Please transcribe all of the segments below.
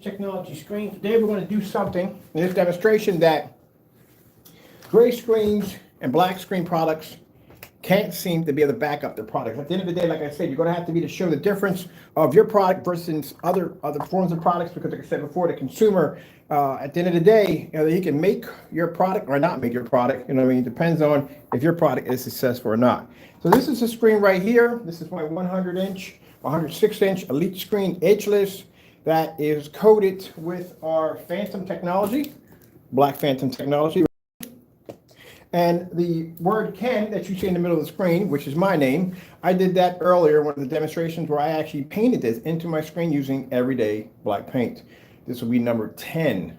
Technology screen. Today we're going to do something in this demonstration that gray screens and black screen products can't seem to be able to back up their products. At the end of the day, like I said, you're going to have to be to show the difference of your product versus other forms of products, because like I said before, the consumer, at the end of the day, he can make your product or not make your product. It depends on if your product is successful or not. So this is a screen right here. This is my 100-inch, 106-inch Elite screen, edgeless, that is coated with our Phantom technology, black Phantom technology. And the word Ken that you see in the middle of the screen, which is my name, I did that earlier, one of the demonstrations where I actually painted this into my screen using everyday black paint. This will be number 10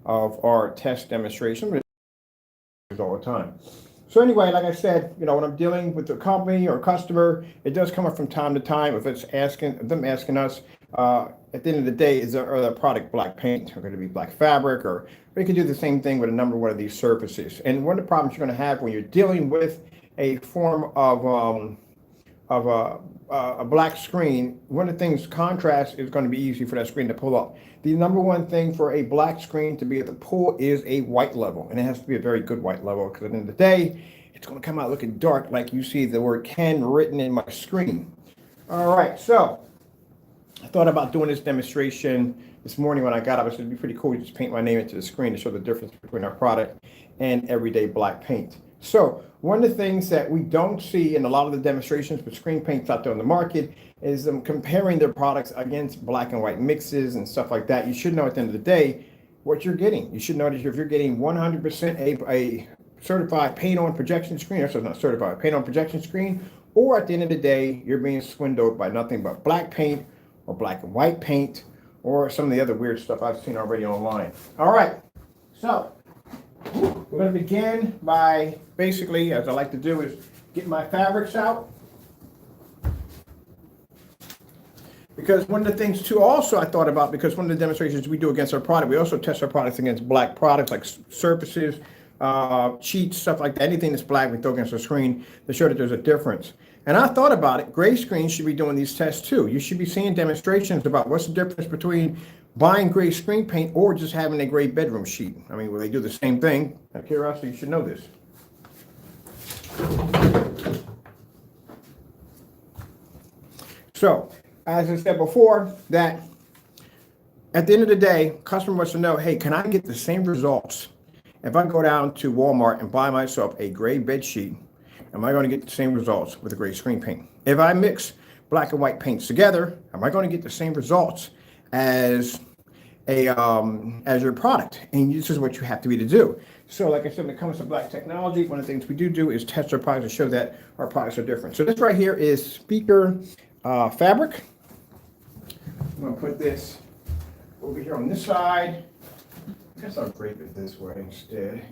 of our test demonstration, but it's all the time. So anyway, like I said, when I'm dealing with a company or a customer, it does come up from time to time. If it's them asking us, at the end of the day, is the product black paint or going to be black fabric, or we can do the same thing with a number one of these surfaces. And one of the problems you're going to have when you're dealing with a form of a black screen, one of the things, contrast is going to be easy for that screen to pull up. The number one thing for a black screen to be able to pull is a white level, and it has to be a very good white level, because at the end of the day, it's going to come out looking dark like you see the word Ken written in my screen. All right, so I thought about doing this demonstration this morning when I got up. I said it'd be pretty cool to just paint my name into the screen to show the difference between our product and everyday black paint. So one of the things that we don't see in a lot of the demonstrations with screen paints out there on the market is them comparing their products against black and white mixes and stuff like that. You should know at the end of the day what you're getting. You should know that if you're getting 100% a certified paint on projection screen, or so not certified, paint on projection screen, or at the end of the day, you're being swindled by nothing but black paint or black and white paint or some of the other weird stuff I've seen already online. All right, so we're going to begin by basically, as I like to do, is get my fabrics out. Because one of the things too also I thought about, because one of the demonstrations we do against our product, we also test our products against black products like surfaces, sheets, stuff like that. Anything that's black we throw against the screen to show that there's a difference. And I thought about it, gray screens should be doing these tests too. You should be seeing demonstrations about what's the difference between buying gray screen paint or just having a gray bedroom sheet. Well, they do the same thing. Out of curiosity, you should know this. So, as I said before, that at the end of the day, customer wants to know, hey, can I get the same results if I go down to Walmart and buy myself a gray bed sheet? Am I going to get the same results with a gray screen paint? If I mix black and white paints together, am I going to get the same results as your product? And this is what you have to be to do. So like I said, when it comes to black technology, one of the things we do is test our products to show that our products are different. So this right here is speaker fabric. I'm going to put this over here on this side. I guess I'll drape it this way instead.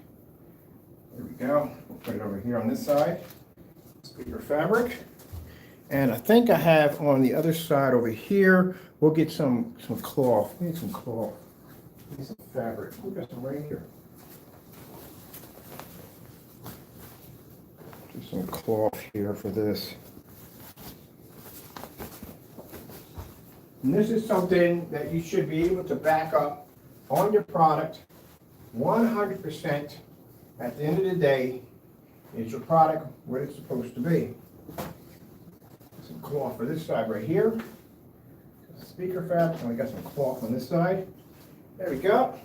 There we go. We'll put it over here on this side. Speaker fabric. And I think I have on the other side over here, we'll get some cloth. We need some cloth. We need some fabric. We've got some right here. Get some cloth here for this. And this is something that you should be able to back up on your product 100%. At the end of the day, is your product what it's supposed to be. Some cloth for this side right here. Speaker fabric, and we got some cloth on this side. There we go.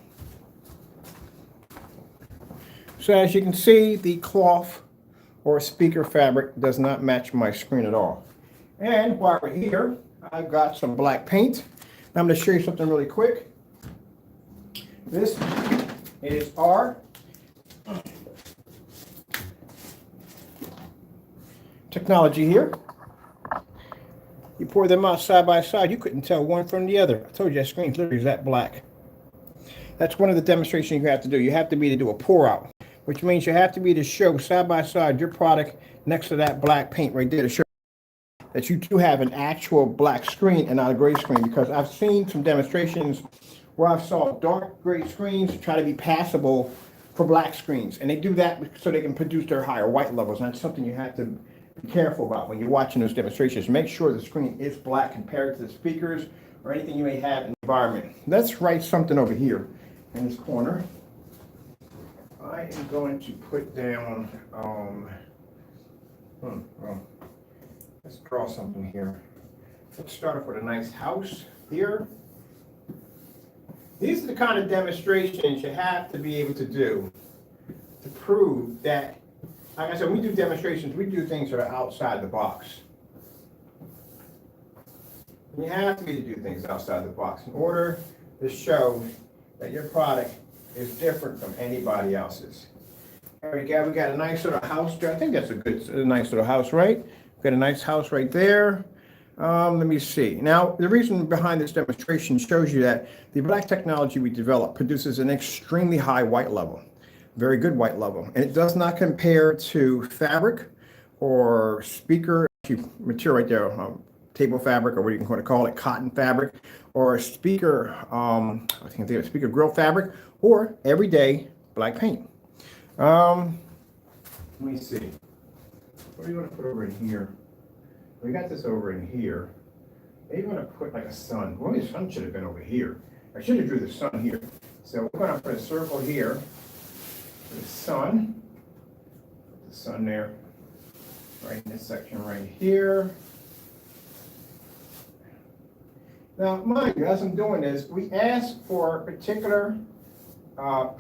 So as you can see, the cloth or speaker fabric does not match my screen at all. And while we're here, I've got some black paint. I'm going to show you something really quick. This is our technology here. You pour them out side by side, you couldn't tell one from the other. I told you that screen literally is that black. That's one of the demonstrations you have to do. You have to be to do a pour out, which means you have to be to show side by side your product next to that black paint right there to show that you do have an actual black screen and not a gray screen, because I've seen some demonstrations where I saw dark gray screens try to be passable for black screens, and they do that so they can produce their higher white levels. And that's something you have to be careful about when you're watching those demonstrations. Make sure the screen is black compared to the speakers or anything you may have in the environment. Let's write something over here in this corner. I am going to put down, let's draw something here. Let's start off with a nice house here. These are the kind of demonstrations you have to be able to do to prove that, like I said, when we do demonstrations, we do things that are outside the box. You have to be able to do things outside the box in order to show that your product is different from anybody else's. There we go. We got a nice little house there. I think that's a nice little house, right? We've got a nice house right there. Let me see. Now, the reason behind this demonstration shows you that the black technology we developed produces an extremely high white level, very good white level, and it does not compare to fabric or speaker material right there, table fabric, or what you can call it, cotton fabric, or speaker, I think it's speaker grill fabric, or everyday black paint. Let me see. What do you want to put over in here? We got this over in here. Maybe you want to put like a sun. Well, the sun should have been over here. I should have drew the sun here. So we're going to put a circle here for the sun. Put the sun there, right in this section right here. Now, mind you, as I'm doing this, we ask for particular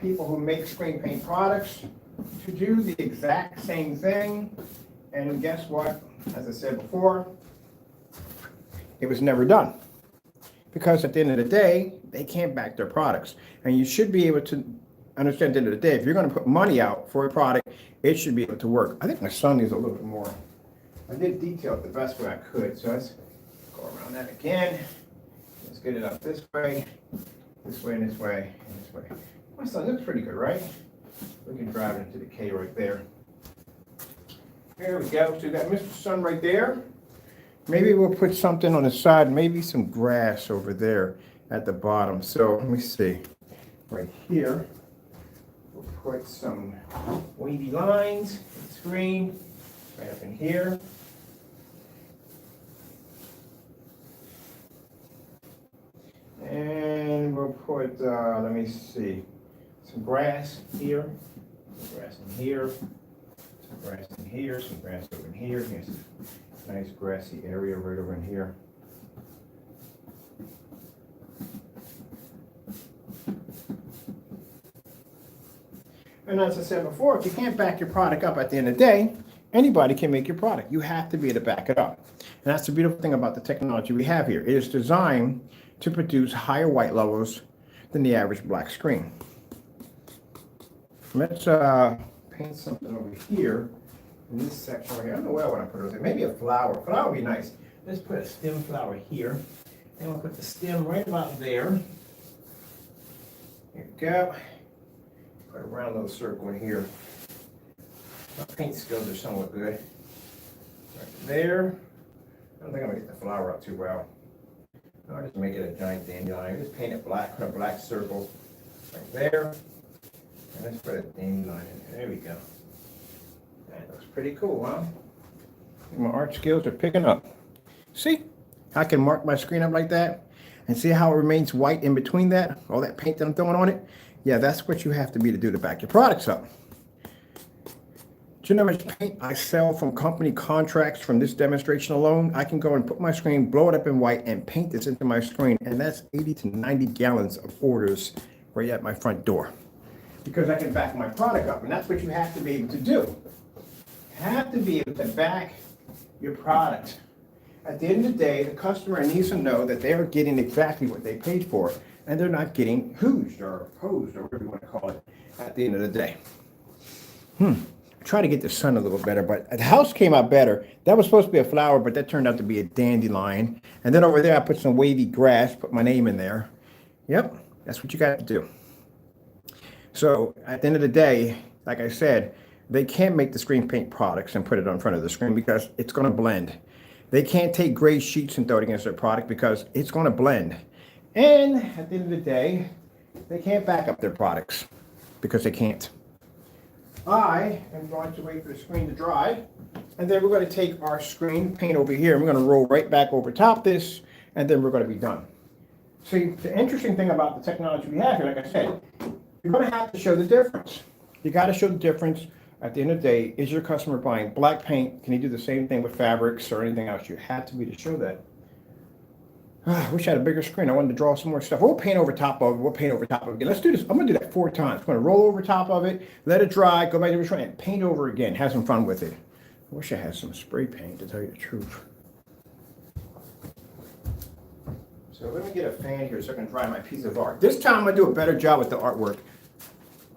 people who make screen paint products to do the exact same thing. And guess what? As I said before, it was never done. Because at the end of the day, they can't back their products. And you should be able to understand at the end of the day, if you're going to put money out for a product, it should be able to work. I think my sun needs a little bit more. I did detail it the best way I could. So let's go around that again. Let's get it up this way, and this way, and this way. My sun looks pretty good, right? We can drive it into the K right there. There we go. So you got Mr. Sun right there. Maybe we'll put something on the side, maybe some grass over there at the bottom. So let me see. Right here, we'll put some wavy lines in the screen right up in here. And we'll put, let me see, some grass here, some grass in here, some grass in here, some grass over in here. Here's a nice grassy area right over in here. And as I said before, if you can't back your product up at the end of the day, anybody can make your product. You have to be able to back it up. And that's the beautiful thing about the technology we have here. It is designed to produce higher white levels than the average black screen. Let's paint something over here in this section right here. I don't know where I want to put it. Maybe a flower. Flower would be nice. Let's put a stem flower here. And we'll put the stem right about there. Here we go. Put a round little circle in here. My paint skills are somewhat good. Right there. I don't think I'm going to get the flower out too well. I'll just make it a giant dandelion. Just paint it black, put a black circle right there. And let's put a dandelion in there. There we go. That looks pretty cool, huh? My art skills are picking up. See? I can mark my screen up like that. And see how it remains white in between that? All that paint that I'm throwing on it? Yeah, that's what you have to be to do to back your products up. Do you know how much paint I sell from company contracts from this demonstration alone? I can go and put my screen, blow it up in white, and paint this into my screen. And that's 80 to 90 gallons of orders right at my front door. Because I can back my product up. And that's what you have to be able to do. You have to be able to back your product. At the end of the day, the customer needs to know that they are getting exactly what they paid for. And they're not getting hoosed or posed or whatever you want to call it at the end of the day. Try to get the sun a little better, but the house came out better. That was supposed to be a flower, but that turned out to be a dandelion. And then over there, I put some wavy grass, put my name in there. Yep, that's what you got to do. So at the end of the day, like I said, they can't make the screen paint products and put it on front of the screen because it's going to blend. They can't take gray sheets and throw it against their product because it's going to blend. And at the end of the day, they can't back up their products because they can't. I am going to wait for the screen to dry, and then we're going to take our screen paint over here, and we're going to roll right back over top this, and then we're going to be done. See, the interesting thing about the technology we have here, like I said, you're going to have to show the difference. You got to show the difference. At the end of the day, is your customer buying black paint? Can he do the same thing with fabrics or anything else? You have to be to show that. I wish I had a bigger screen. I wanted to draw some more stuff. We'll paint over top of it. We'll paint over top of it again. Let's do this. I'm going to do that 4 times. I'm going to roll over top of it, let it dry, go back to the screen, and paint over again. Have some fun with it. I wish I had some spray paint, to tell you the truth. So let me get a fan here so I can dry my piece of art. This time I'm going to do a better job with the artwork.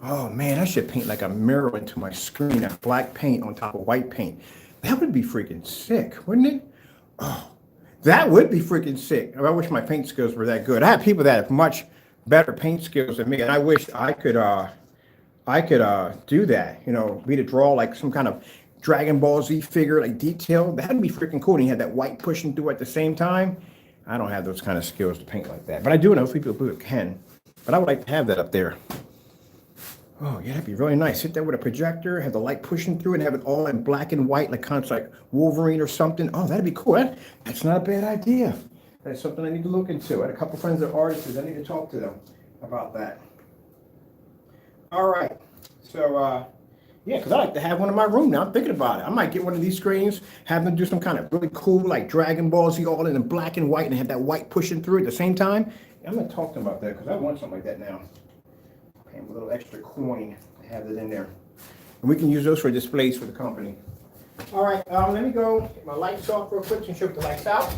Oh man, I should paint like a mirror into my screen, that black paint on top of white paint. That would be freaking sick, wouldn't it? Oh, that would be freaking sick. I wish my paint skills were that good. I have people that have much better paint skills than me, and I wish I could do that. You know, be to draw like some kind of Dragon Ball Z figure, like detail. That'd be freaking cool. And you had that white pushing through at the same time. I don't have those kind of skills to paint like that, but I do know people who can. But I would like to have that up there. Oh, yeah, that'd be really nice. Hit that with a projector, have the light pushing through, and have it all in black and white, like kind of like Wolverine or something. Oh, that'd be cool. That's not a bad idea. That's something I need to look into. I had a couple friends that are artists. I need to talk to them about that. All right. So, yeah, because I like to have one in my room now. I'm thinking about it. I might get one of these screens, have them do some kind of really cool, like Dragon Ball Z, all in black and white, and have that white pushing through at the same time. I'm going to talk to them about that because I want something like that now. And a little extra coin to have it in there. And we can use those for displays for the company. All right, let me go get my lights off real quick and show the lights out.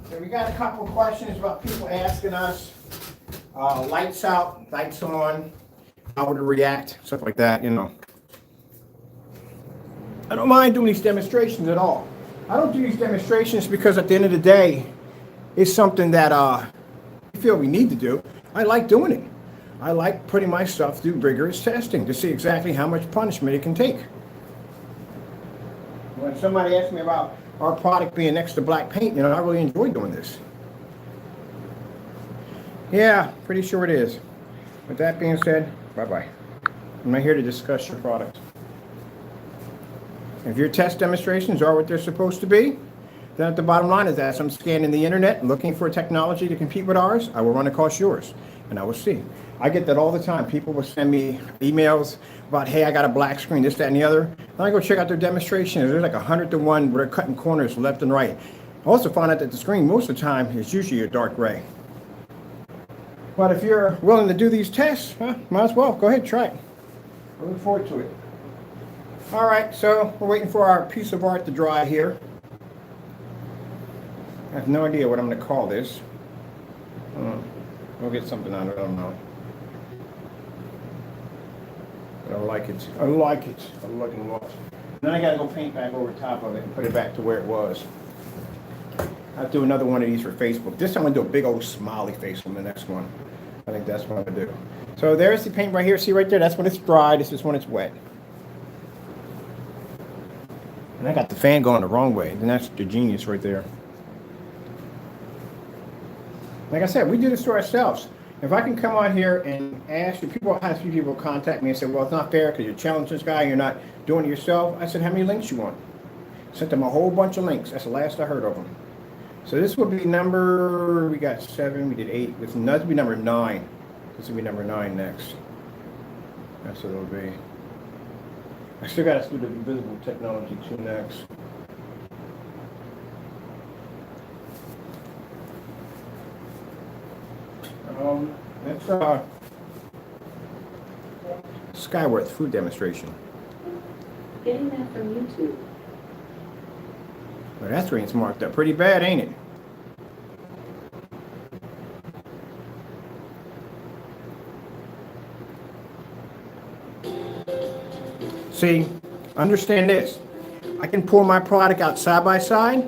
So we got a couple of questions about people asking us, lights out, lights on, how would it react, stuff like that, you know. I don't mind doing these demonstrations at all. I don't do these demonstrations because at the end of the day, it's something that we feel we need to do. I like doing it. I like putting my stuff through rigorous testing to see exactly how much punishment it can take. When somebody asked me about our product being next to black paint, you know, I really enjoy doing this. Yeah, pretty sure it is. With that being said, bye-bye. I'm not here to discuss your product. If your test demonstrations are what they're supposed to be, then at the bottom line is as I'm scanning the internet looking for a technology to compete with ours, I will run across yours, and I will see. I get that all the time. People will send me emails about, hey, I got a black screen, this, that, and the other. And I go check out their demonstrations. There's like 100 to 1 where they're cutting corners left and right. I also find out that the screen most of the time is usually a dark gray. But if you're willing to do these tests, might as well. Go ahead, try it. I look forward to it. All right, so we're waiting for our piece of art to dry here. I have no idea what I'm going to call this. We'll get something on it, I don't know. But I like it. I like it. I like it a lot. Then I got to go paint back over top of it and put it back to where it was. I'll do another one of these for Facebook. This time I'm going to do a big old smiley face on the next one. I think that's what I'm going to do. So there's the paint right here. See right there? That's when it's dry. This is when it's wet. And I got the fan going the wrong way. Then that's the genius right there. Like I said, we do this to ourselves. If I can come on here and ask you, I had a few people contact me and say, well, it's not fair because you're challenging this guy and you're not doing it yourself. I said, how many links you want? Sent them a whole bunch of links. That's the last I heard of them. So this will be number, we got 7, we did 8. This will be number 9. This will be number 9 next. That's what it'll be. I still got to do the invisible technology too next. That's Skyworth food demonstration. Getting that from YouTube. Well, that screen's marked up pretty bad, ain't it? See, understand this. I can pour my product out side by side.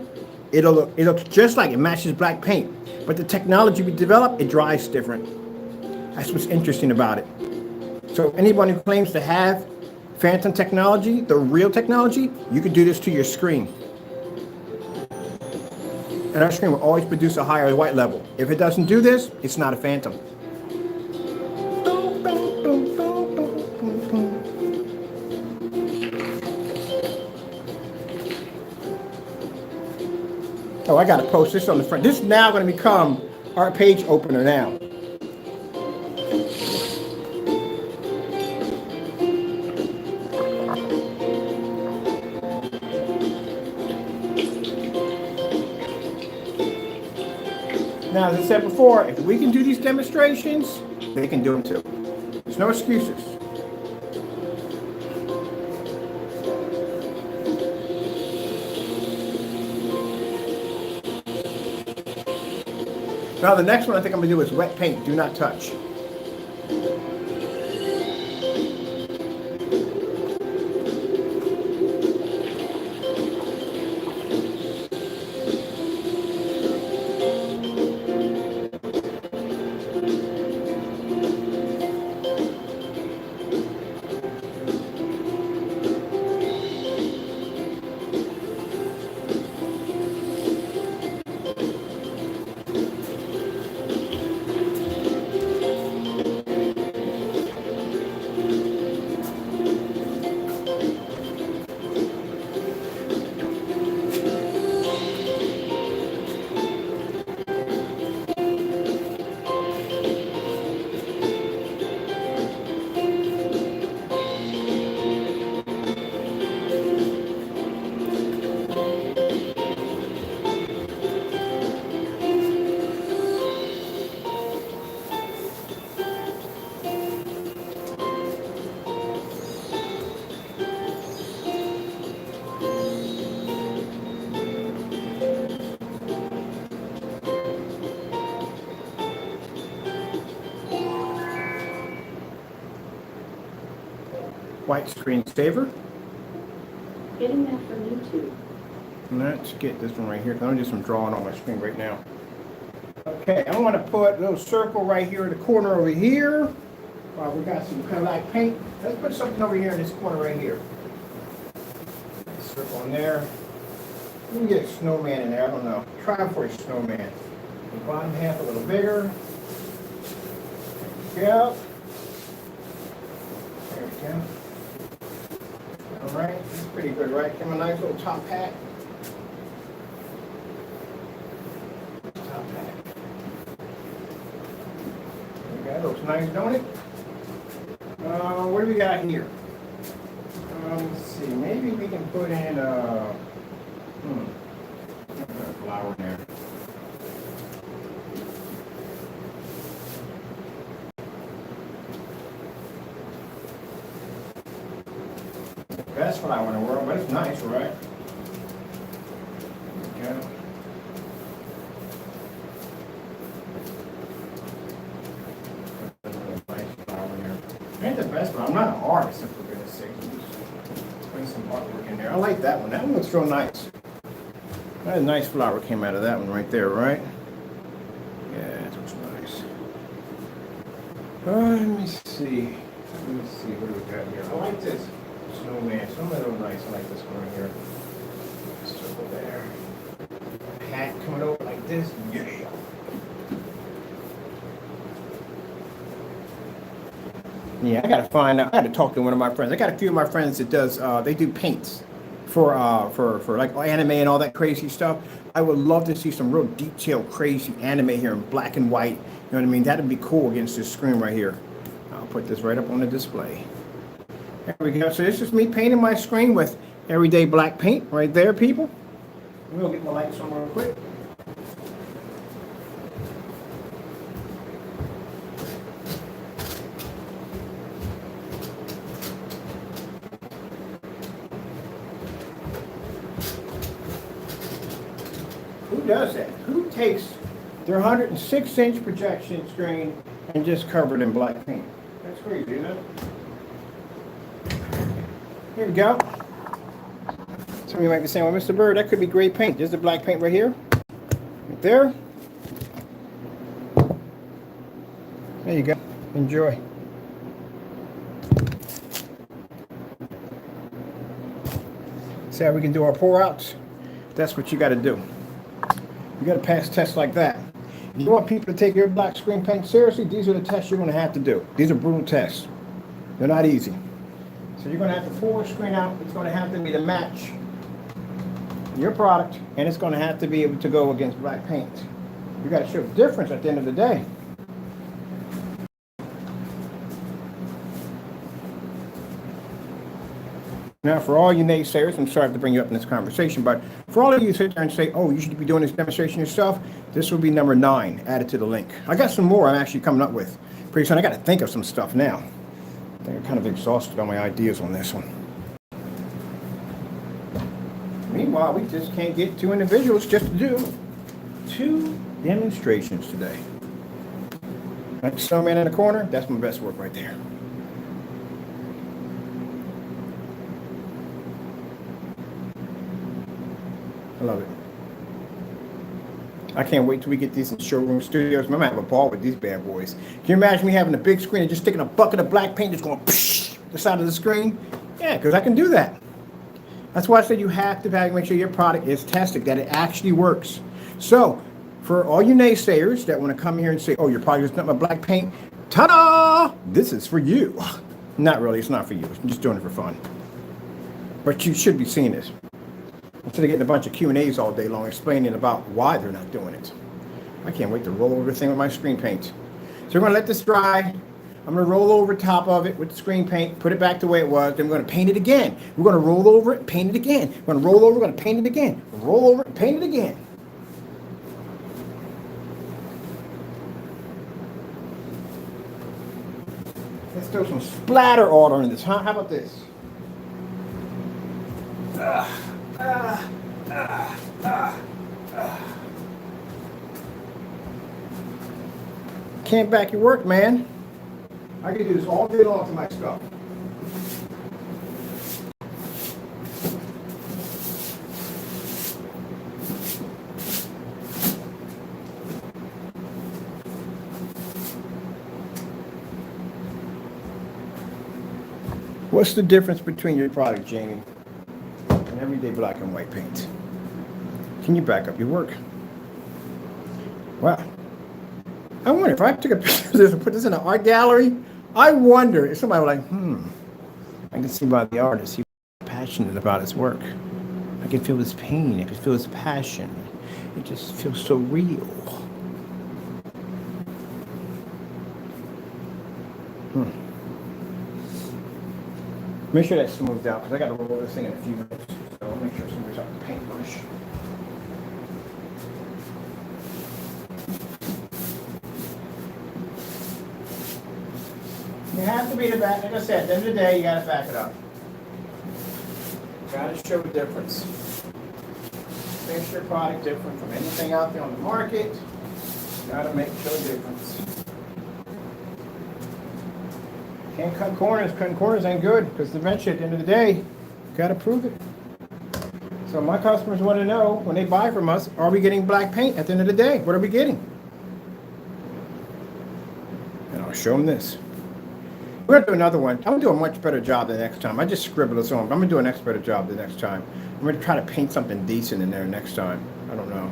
It looks just like it matches black paint. But the technology we develop, it dries different. That's what's interesting about it. So anyone who claims to have phantom technology, the real technology, you could do this to your screen. And our screen will always produce a higher white level. If it doesn't do this, it's not a phantom. I got to post this on the front. This is now going to become our page opener now. Now, as I said before, if we can do these demonstrations, they can do them too. There's no excuses. Now, the next one I think I'm going to do is wet paint. Do not touch. White screensaver. Getting that from YouTube. Let's get this one right here. I'm just drawing on my screen right now. Okay, I want to put a little circle right here in the corner over here. We got some kind of like paint. Let's put something over here in this corner right here. Circle in there. We can get a snowman in there. I don't know. Try for a snowman. The bottom half a little bigger. There we go. There we go. All right, that's pretty good, right? Give him a nice little top hat. Top hat. There we go. Looks nice, don't it? What do we got here? Let's see. Maybe we can put in a flower in there. Best flower in the world, but it's nice, right? There we go. Nice flower in there. Ain't the best, but I'm not an artist, if we're gonna say. Just put some artwork in there. I like that one. That one looks real nice. That nice flower came out of that one right there, right? Yeah, it looks nice. Let me see. What do we got here? I like this. Snowman. Snowman looks nice. I like this one right here. Circle there. Hat coming over like this. Yeah. Yeah, I gotta find out. I gotta talk to one of my friends. I got a few of my friends that does. They do paints for like anime and all that crazy stuff. I would love to see some real detailed, crazy anime here in black and white. You know what I mean? That'd be cool against this screen right here. I'll put this right up on the display. There we go. So this is me painting my screen with everyday black paint right there, people. We'll get the lights on real quick. Who does that? Who takes their 106-inch projection screen and just covered in black paint? That's crazy, isn't it? Here we go. Some of you might be saying, well, Mr. Bird, that could be gray paint. There's the black paint right here. Right there. There you go. Enjoy. See how we can do our pour outs? That's what you got to do. You got to pass tests like that. If you want people to take your black screen paint seriously, these are the tests you're going to have to do. These are brutal tests. They're not easy. So you're going to have to pour a screen out. It's going to have to be to match your product, and it's going to have to be able to go against black paint. You got to show the difference at the end of the day. Now, for all you naysayers, I'm sorry to bring you up in this conversation, but for all of you who sit there and say, oh, you should be doing this demonstration yourself, this will be number 9 added to the link. I got some more I'm actually coming up with. Pretty soon, I got to think of some stuff now. I think I'm kind of exhausted on my ideas on this one. Meanwhile, we just can't get 2 individuals just to do 2 demonstrations today. Like snowman in the corner, that's my best work right there. I love it. I can't wait till we get these in showroom studios. I'm gonna have a ball with these bad boys. Can you imagine me having a big screen and just sticking a bucket of black paint just going psh, the side of the screen? Yeah, because I can do that. That's why I said you have to make sure your product is tested, that it actually works. So, for all you naysayers that want to come here and say, oh, your product is not my black paint, ta-da! This is for you. Not really, it's not for you. I'm just doing it for fun. But you should be seeing this. Instead of getting a bunch of Q&As all day long explaining about why they're not doing it. I can't wait to roll over everything with my screen paint. So we're going to let this dry. I'm going to roll over top of it with the screen paint, put it back the way it was, then we're going to paint it again. We're going to roll over it and paint it again. We're going to roll over, we're going to paint it again. Roll over it and paint it again. Let's throw some splatter order in this, huh? How about this? Can't back your work, man. I can do this all day long to my stuff. What's the difference between your product, Jamie, and everyday black and white paint? Can you back up your work? Wow. I wonder if I took a picture of this and put this in an art gallery, I wonder if somebody was like, I can see by the artist, he's passionate about his work. I can feel his pain, I can feel his passion. It just feels so real. Make sure that's smoothed out, because I got to roll this thing in a few minutes. So I'll make sure somebody's out the paintbrush. You have to be the back, like I said, at the end of the day, you got to back it up. Got to show a difference. Makes your product different from anything out there on the market. Got to show a difference. Can't cut corners. Cutting corners ain't good, because eventually, at the end of the day, you got to prove it. So my customers want to know, when they buy from us, are we getting black paint at the end of the day? What are we getting? And I'll show them this. We're going to do another one. I'm going to do a much better job the next time. I just scribbled this on. I'm going to do a much better job the next time. I'm going to try to paint something decent in there next time. I don't know.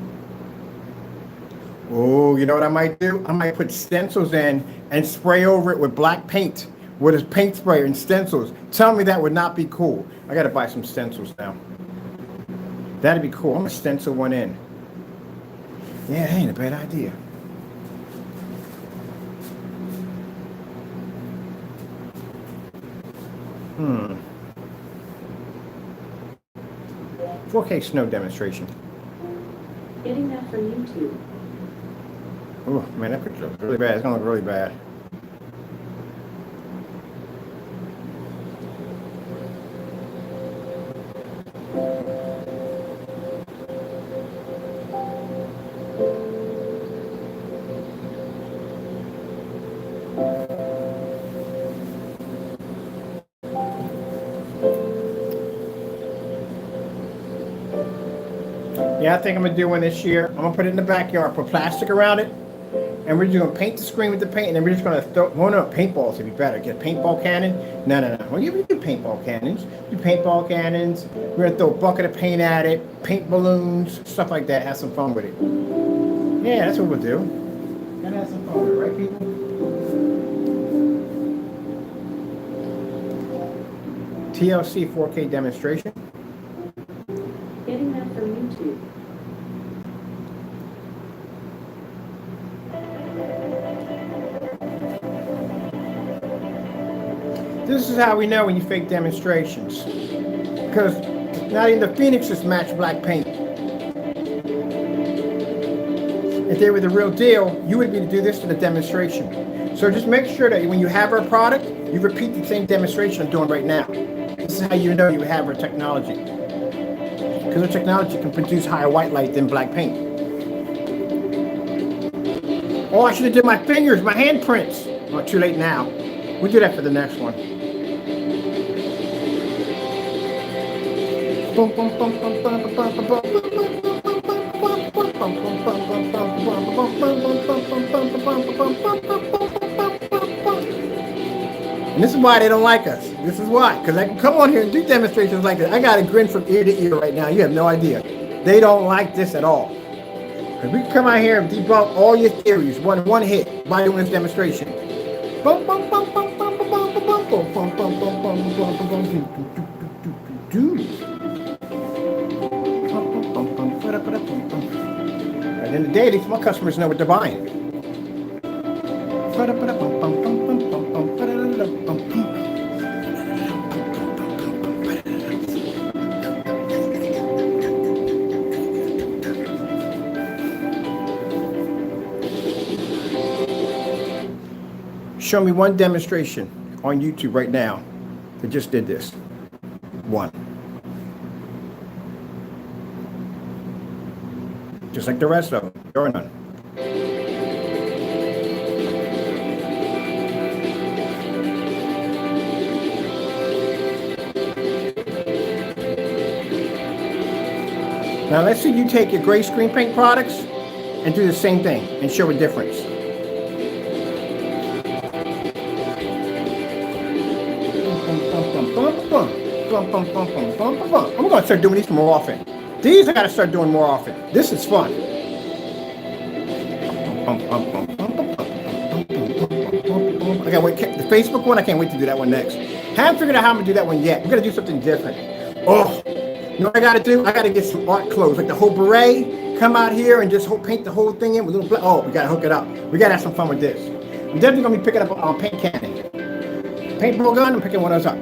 Oh, you know what I might do? I might put stencils in and spray over it with black paint. With a paint sprayer and stencils. Tell me that would not be cool. I got to buy some stencils now. That'd be cool. I'm going to stencil one in. Yeah, that ain't a bad idea. Hmm. 4K snow demonstration. Getting that from YouTube. Oh, man, that picture looks really bad. It's going to look really bad. Yeah, I think I'm going to do one this year. I'm going to put it in the backyard, put plastic around it, and we're just going to paint the screen with the paint, and then we're just going to throw, well, no, paintballs would be better. Get a paintball cannon. No. Well, you do paintball cannons. Do paintball cannons. We're going to throw a bucket of paint at it, paint balloons, stuff like that. Have some fun with it. Yeah, that's what we'll do. Gotta have some fun with it, right, people? TLC 4K demonstration. Getting that from YouTube. This is how we know when you fake demonstrations. Because not even the Phoenixes match black paint. If they were the real deal, you would be to do this to the demonstration. So just make sure that when you have our product, you repeat the same demonstration I'm doing right now. This is how you know you have our technology. Because our technology can produce higher white light than black paint. Oh, I should have did my fingers, my handprints. Oh, too late now. We'll do that for the next one. And this is why they don't like us. This is why. Because I can come on here and do demonstrations like this. I got a grin from ear to ear right now. You have no idea. They don't like this at all. Because we can come out here and debunk all your theories one hit by doing this demonstration. At the end of the day, these my customers know what they're buying. Show me one demonstration on YouTube right now that just did this. One. Just like the rest of them. There are none. Now let's see you take your gray screen paint products and do the same thing and show a difference. I'm going to start doing these more often. These I got to start doing more often. This is fun. I got wait. The Facebook one, I can't wait to do that one next. Haven't figured out how I'm going to do that one yet. We're going to do something different. Oh, you know what I got to do? I got to get some art clothes, like the whole beret. Come out here and just paint the whole thing in with little. Oh, we got to hook it up. We got to have some fun with this. I'm definitely going to be picking up on paint cannon. Paintball gun, I'm picking one of those up.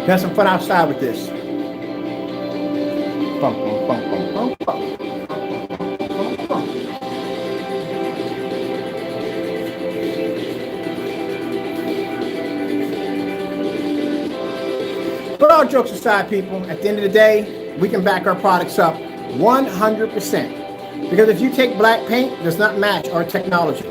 Have some fun outside with this. But all jokes aside, people, at the end of the day, we can back our products up 100%. Because if you take black paint, it does not match our technology.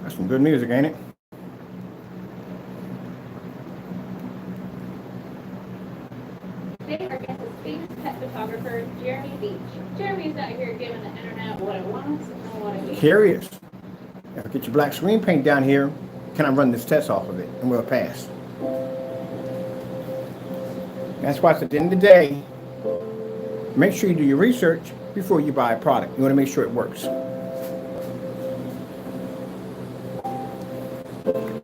That's some good music, ain't it? Today our guest is famous pet photographer Jeremy Beach. Jeremy's out here giving the internet what it wants and not what it needs. Curious. If I get your black screen paint down here, can I run this test off of it and we'll pass? That's why at the end of the day, make sure you do your research before you buy a product. You want to make sure it works.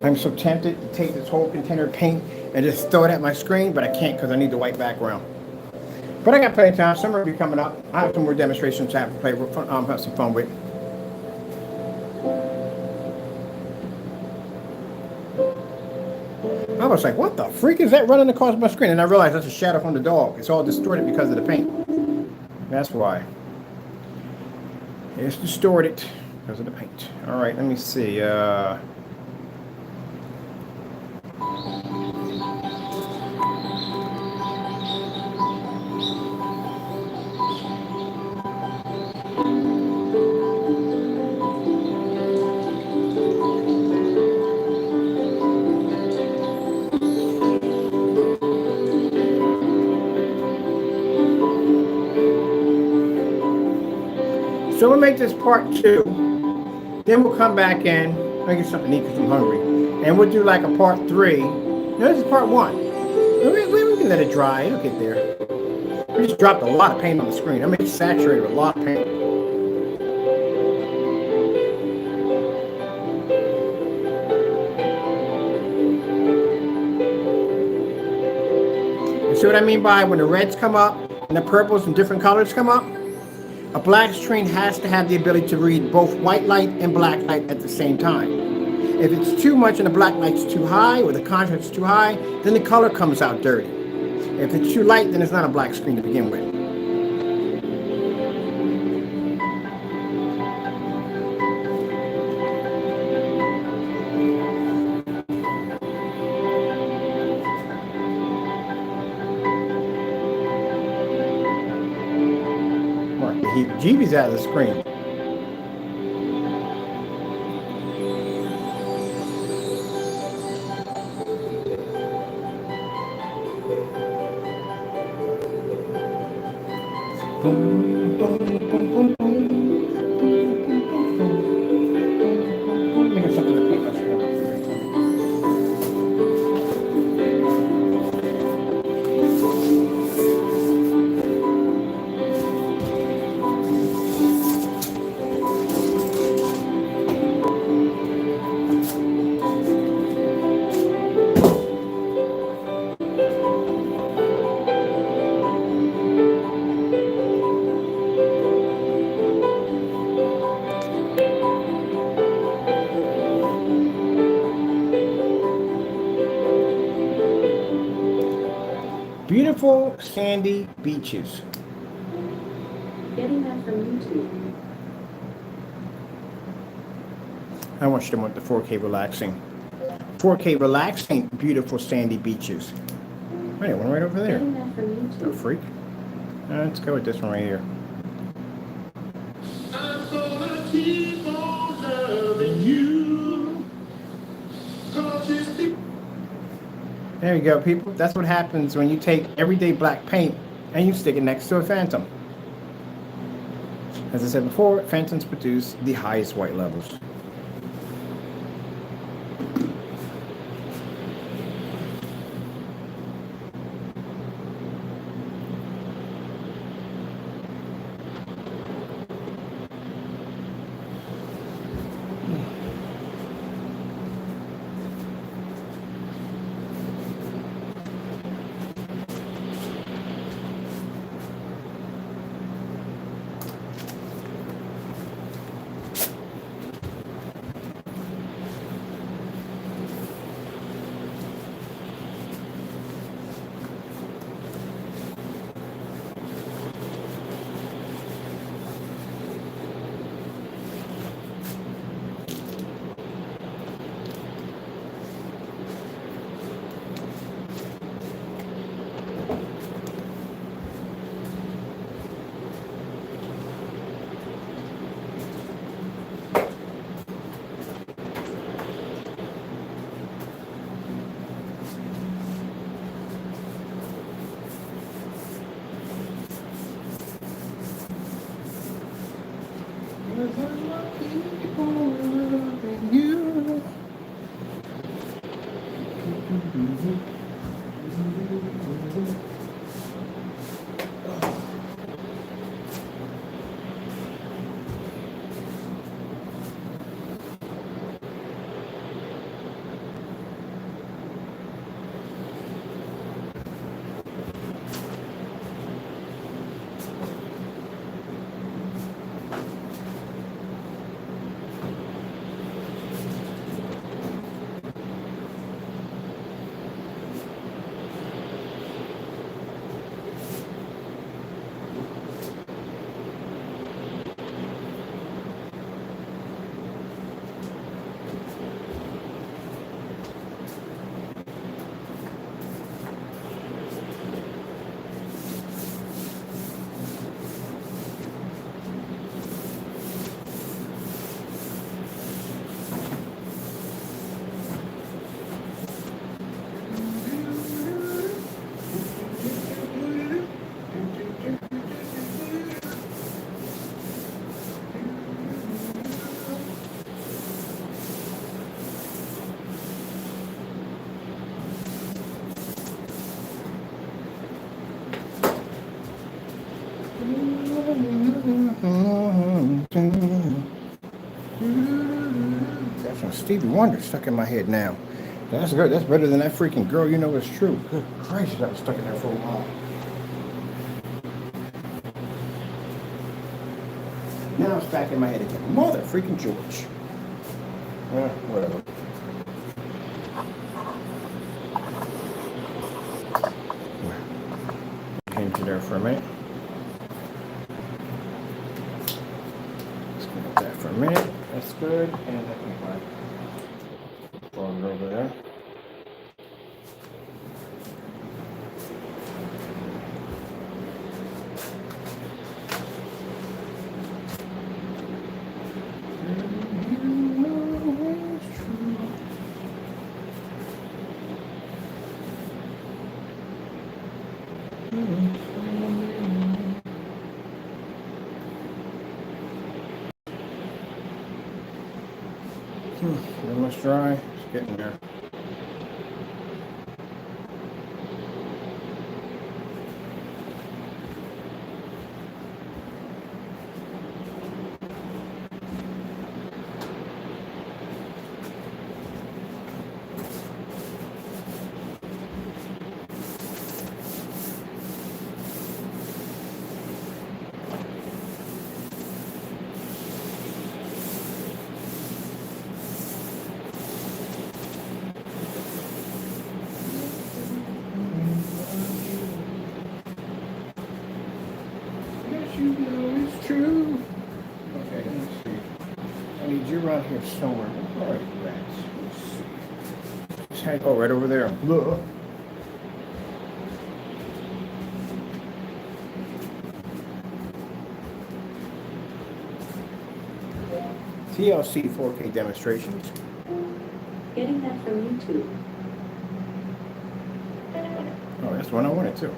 I'm so tempted to take this whole container of paint and just throw it at my screen, but I can't because I need the white background. But I got plenty of time. Summer will be coming up. I have some more demonstrations I have to play with, have some fun with. I was like, what the freak is that running across my screen? And I realized that's a shadow from the dog. It's all distorted because of the paint. That's why. It's distorted because of the paint. All right, let me see. So we'll make this part 2. Then we'll come back in. I'll get something to eat because I'm hungry. And we'll do like a part 3. No, this is part 1. We can let it dry. It'll get there. We just dropped a lot of paint on the screen. I mean, it's saturated with a lot of paint. You see what I mean by when the reds come up and the purples and different colors come up? A black screen has to have the ability to read both white light and black light at the same time. If it's too much and the black light's too high or the contrast is too high, then the color comes out dirty. If it's too light, then it's not a black screen to begin with. Mark the heebie-jeebies out of the screen. Boom, boom, boom, boom, boom. Let me get something to paint us here. Beautiful sandy beaches. Getting that from YouTube. I want you to want the 4K relaxing. 4K relaxing, beautiful sandy beaches. Wait, one right over there. Getting that from Oh, YouTube. freak. Let's go with this one right here. I'm gonna keep on loving you. 'Cause it's the There you go, people. That's what happens when you take everyday black paint and you stick it next to a Phantom. As I said before, Phantoms produce the highest white levels. Got some Stevie Wonder stuck in my head now. That's good. That's better than that freaking Girl You Know It's True. Good gracious, that was stuck in there for a while. Now it's back in my head again. Mother freaking George. Whatever. Came to there for a minute. Let's get that for a minute. That's good. And that can go over there. Almost dry. It's getting there. You know it's true. Okay, let's see. I need you around here somewhere. Where are you at? Let's see. Just hang right over there. Blah. TLC 4K demonstrations. Getting that from YouTube. Oh, that's the one I wanted too.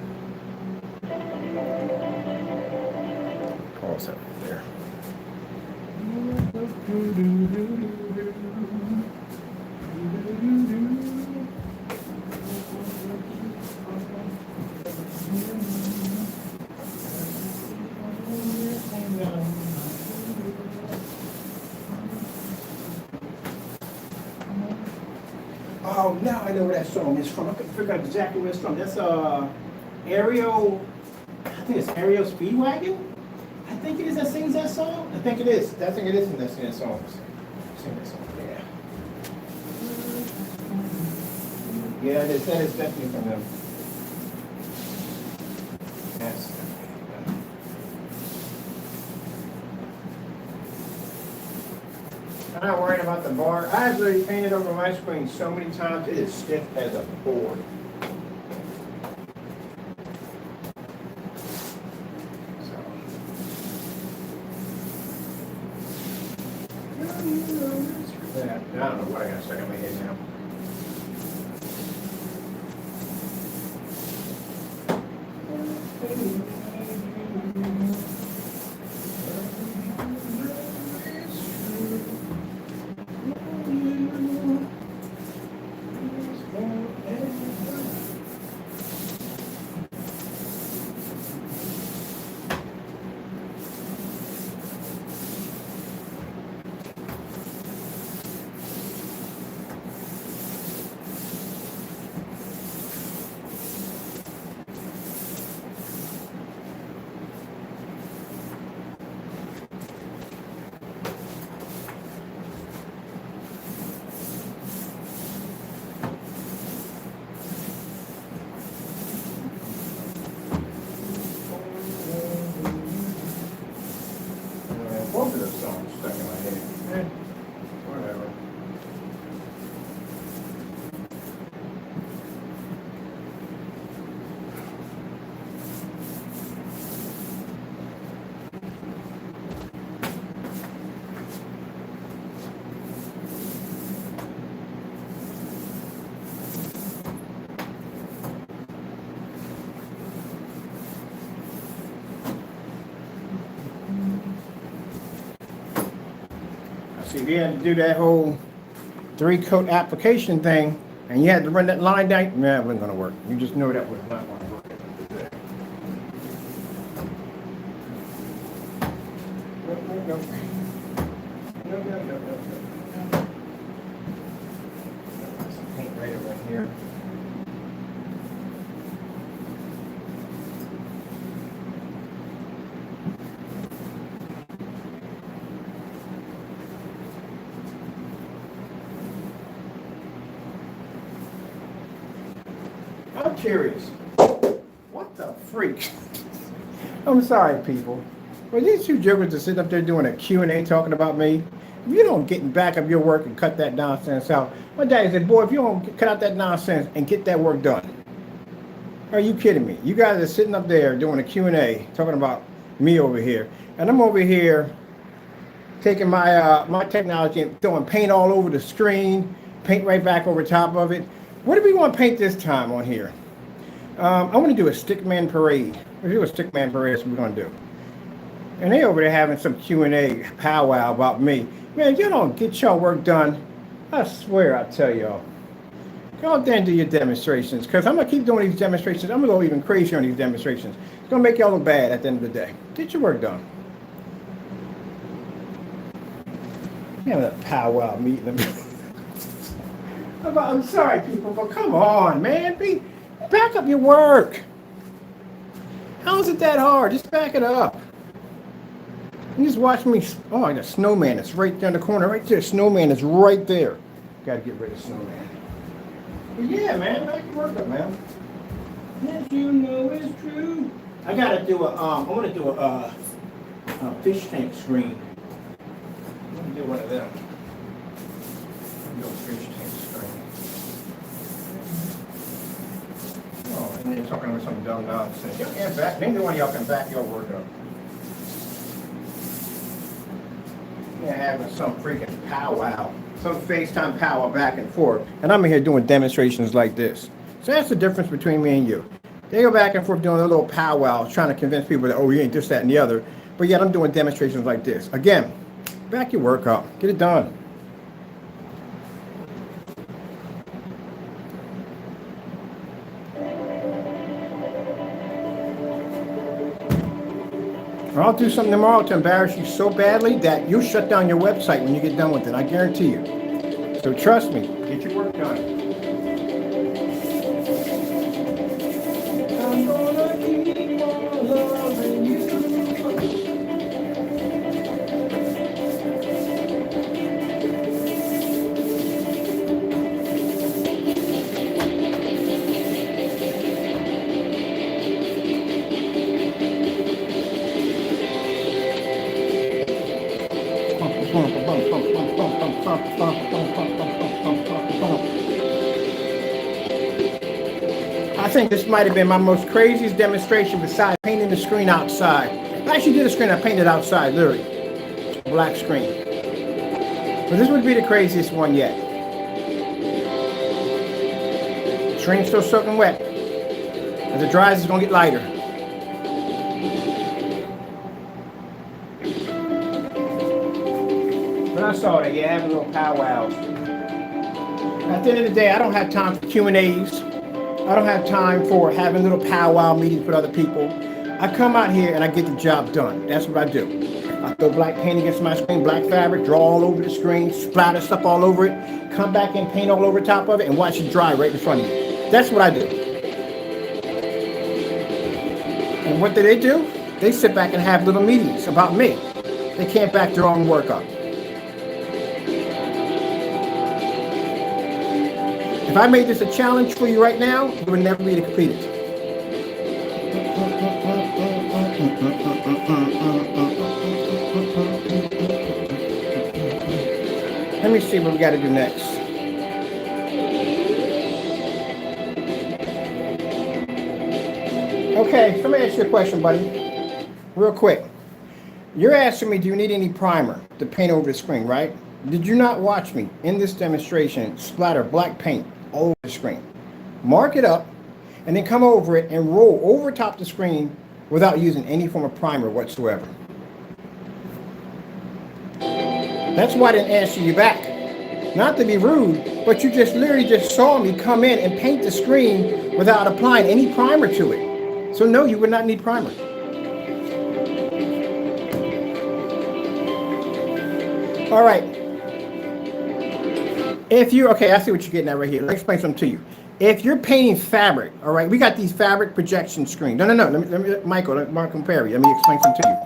Pause that right there. Oh, now I know where that song is from. I couldn't figure out exactly where it's from. That's Ariel. I think it's Ariel Speedwagon. I think it is that sings that song. I think it is. I think it is that sings that song. Sing that song. Yeah. Yeah, it is. That is definitely from them. Yes. I'm not worried about the bar. I've already painted over my screen so many times. It is stiff as a board. Yeah, I don't know what I got stuck in my head now. Both of those songs stuck in my head. Whatever. See, if you had to do that whole 3-coat application thing, and you had to run that line down, nah, it wasn't going to work. You just know that was not going to work. Some paint right over here. I'm curious. What the freak? I'm sorry, people. Well, these two jokers are sitting up there doing a Q&A talking about me. If you don't get back up your work and cut that nonsense out. My daddy said, boy, if you don't cut out that nonsense and get that work done. Are you kidding me? You guys are sitting up there doing a Q&A talking about me over here. And I'm over here taking my my technology and throwing paint all over the screen, paint right back over top of it. What do we want to paint this time on here? I want to do a stickman parade. We'll do a stickman parade. That's what we're going to do. And they over there having some Q&A powwow about me. Man, you don't get your work done. I swear I tell y'all. Go out there and do your demonstrations. Because I'm going to keep doing these demonstrations. I'm going to go even crazier on these demonstrations. It's going to make y'all look bad at the end of the day. Get your work done. Having a powwow meeting. I'm sorry, people, but come on, man. Back up your work. How is it that hard? Just back it up. You just watch me. Oh, I got a snowman. It's right down the corner. Right there. Snowman is right there. Got to get rid of snowman. But yeah, man. Back your work up, man. Yes, you know it's true. I got to do I want to do a fish tank screen. Let me do one of them. Fish tank screen. Oh, and then you're talking about some dumb nonsense. Y'all can't back. Neither one of y'all can back your work up. You're having some freaking powwow, some FaceTime powwow back and forth, and I'm in here doing demonstrations like this. So that's the difference between me and you. They go back and forth doing a little powwow, trying to convince people that, oh, you ain't this, that, and the other. But yet I'm doing demonstrations like this. Again, back your work up. Get it done. Or I'll do something tomorrow to embarrass you so badly that you'll shut down your website when you get done with it. I guarantee you. So trust me. Get your work done. I'm gonna keep on loving you. I think this might have been my most craziest demonstration besides painting the screen outside. I actually did a screen I painted outside, literally. Black screen. But this would be the craziest one yet. The screen's still soaking wet. As it dries, it's going to get lighter. But I saw that, yeah, having little powwows. At the end of the day, I don't have time for Q&As. I don't have time for having little powwow meetings with other people. I come out here and I get the job done. That's what I do. I throw black paint against my screen, black fabric, draw all over the screen, splatter stuff all over it, come back and paint all over top of it, and watch it dry right in front of you. That's what I do. And what do? They sit back and have little meetings about me. They can't back their own work up. If I made this a challenge for you right now, you would never be able to complete it. Let me see what we got to do next. Okay, let me ask you a question, buddy. Real quick. You're asking me, do you need any primer to paint over the screen, right? Did you not watch me in this demonstration splatter black paint all over the screen? Mark it up, and then come over it and roll over top the screen without using any form of primer whatsoever. That's why I didn't answer you back. Not to be rude, but you just literally just saw me come in and paint the screen without applying any primer to it. So no, you would not need primer. All right. If you, okay, I see what you're getting at right here. Let me explain something to you. If you're painting fabric, all right, we got these fabric projection screens. No. Let me Marco Perry, let me explain something to you.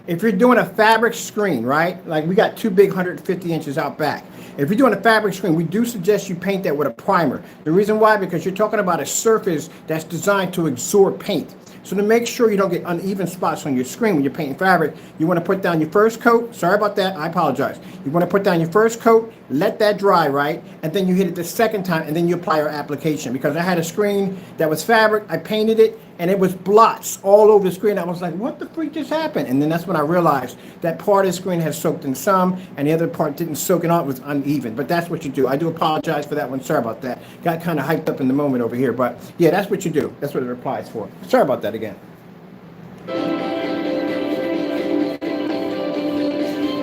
If you're doing a fabric screen, right, like we got two big 150 inches out back. If you're doing a fabric screen, we do suggest you paint that with a primer. The reason why, because you're talking about a surface that's designed to absorb paint. So to make sure you don't get uneven spots on your screen when you're painting fabric, you want to put down your first coat. Sorry about that, I apologize. You want to put down your first coat, let that dry, right? And then you hit it the second time, and then you apply your application. Because I had a screen that was fabric, I painted it, and it was blots all over the screen. I was like, what the freak just happened? And then that's when I realized that part of the screen has soaked in some, and the other part didn't soak in all, it was uneven. But that's what you do. I do apologize for that one, sorry about that. Got kind of hyped up in the moment over here, but yeah, that's what you do. That's what it applies for. Sorry about that again.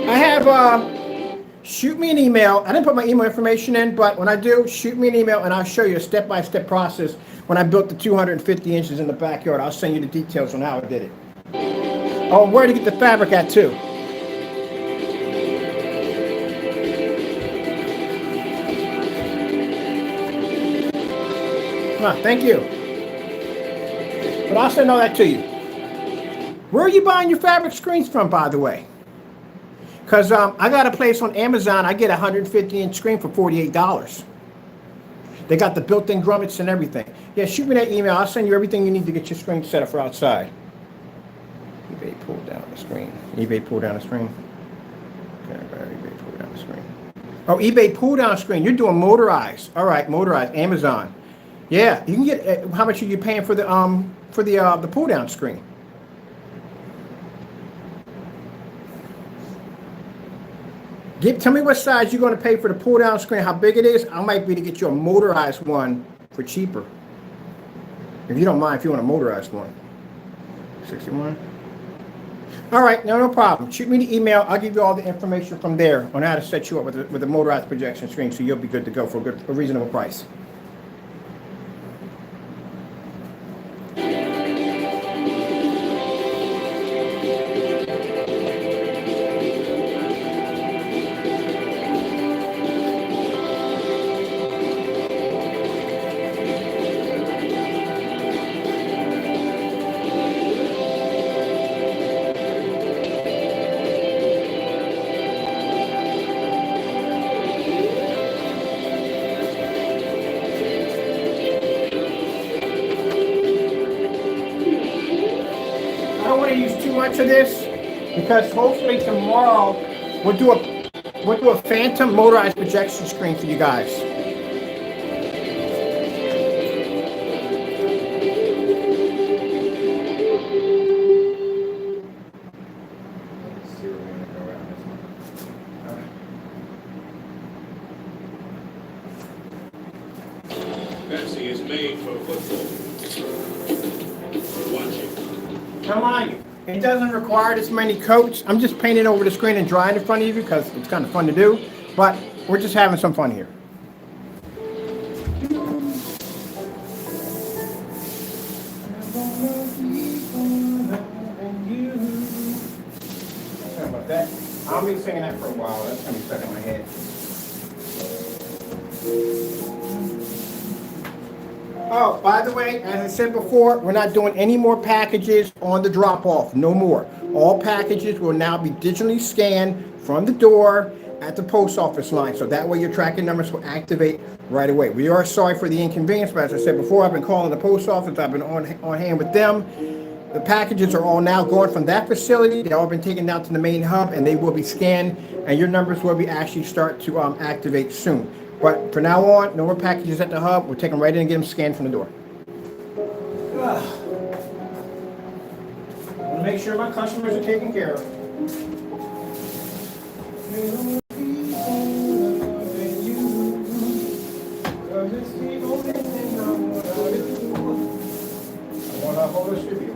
I have, shoot me an email. I didn't put my email information in, but when I do, shoot me an email and I'll show you a step-by-step process. When I built the 250 inches in the backyard, I'll send you the details on how I did it. Oh, and where to get the fabric at too. Thank you. But I'll send all that to you. Where are you buying your fabric screens from, by the way? Because I got a place on Amazon, I get a 150-inch screen for $48. They got the built-in grommets and everything. Yeah, shoot me that email. I'll send you everything you need to get your screen set up for outside. eBay pulled down the screen. eBay pulled down the screen. Okay, eBay pulled down the screen. Oh, eBay pulled down the screen. You're doing motorized. All right, motorized. Amazon. Yeah, you can get. How much are you paying for the pull down screen? Tell me what size you're going to pay for the pull down screen, how big it is. I might be to get you a motorized one for cheaper. If you don't mind, if you want a motorized one. 61. All right, no problem. Shoot me the email. I'll give you all the information from there on how to set you up with a motorized projection screen so you'll be good to go for a reasonable price. To this because hopefully tomorrow we'll do a phantom motorized projection screen for you guys. Pepsi is made for football. Watching. Come on. It doesn't require this many coats. I'm just painting over the screen and drying in front of you because it's kind of fun to do. But we're just having some fun here. Sorry about that. I'll be singing that for a while. That's going to be stuck in my head. Oh, by the way, as I said before, we're not doing any more packages on the drop-off. No more. All packages will now be digitally scanned from the door at the post office line. So that way your tracking numbers will activate right away. We are sorry for the inconvenience, but as I said before, I've been calling the post office. I've been on hand with them. The packages are all now going from that facility. They've all been taken down to the main hub, and they will be scanned, and your numbers will be actually start to activate soon. But for now on, no more packages at the hub. We'll take them right in and get them scanned from the door. I want to make sure my customers are taken care of. I want to hold a studio.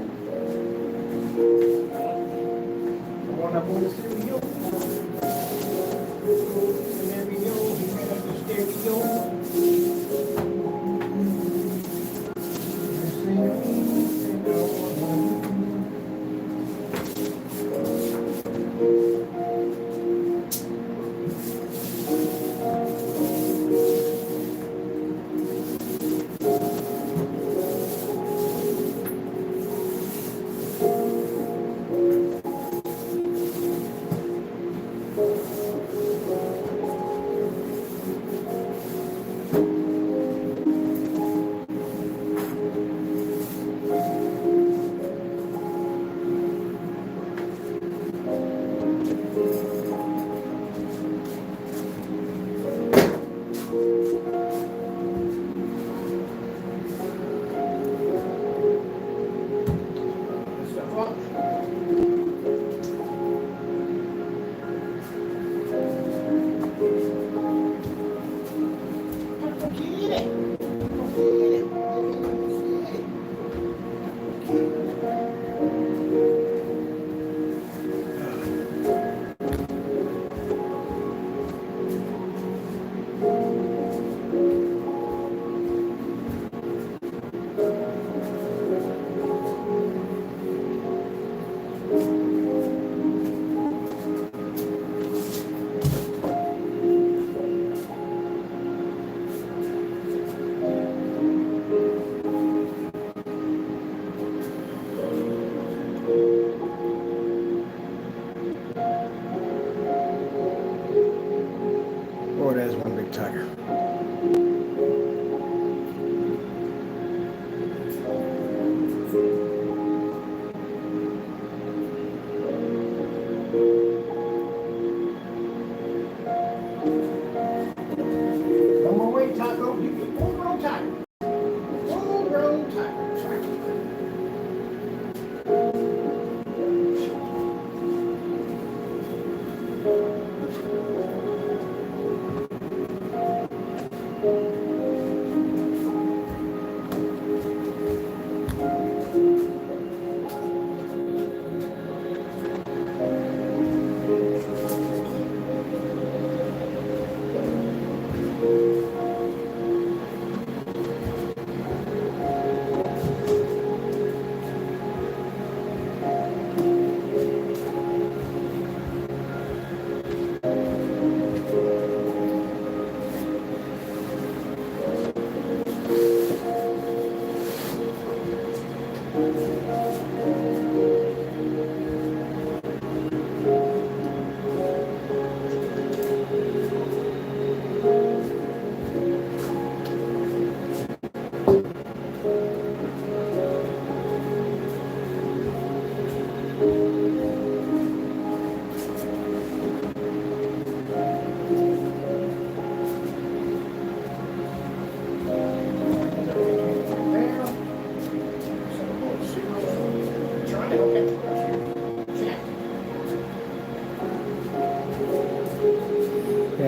Yeah,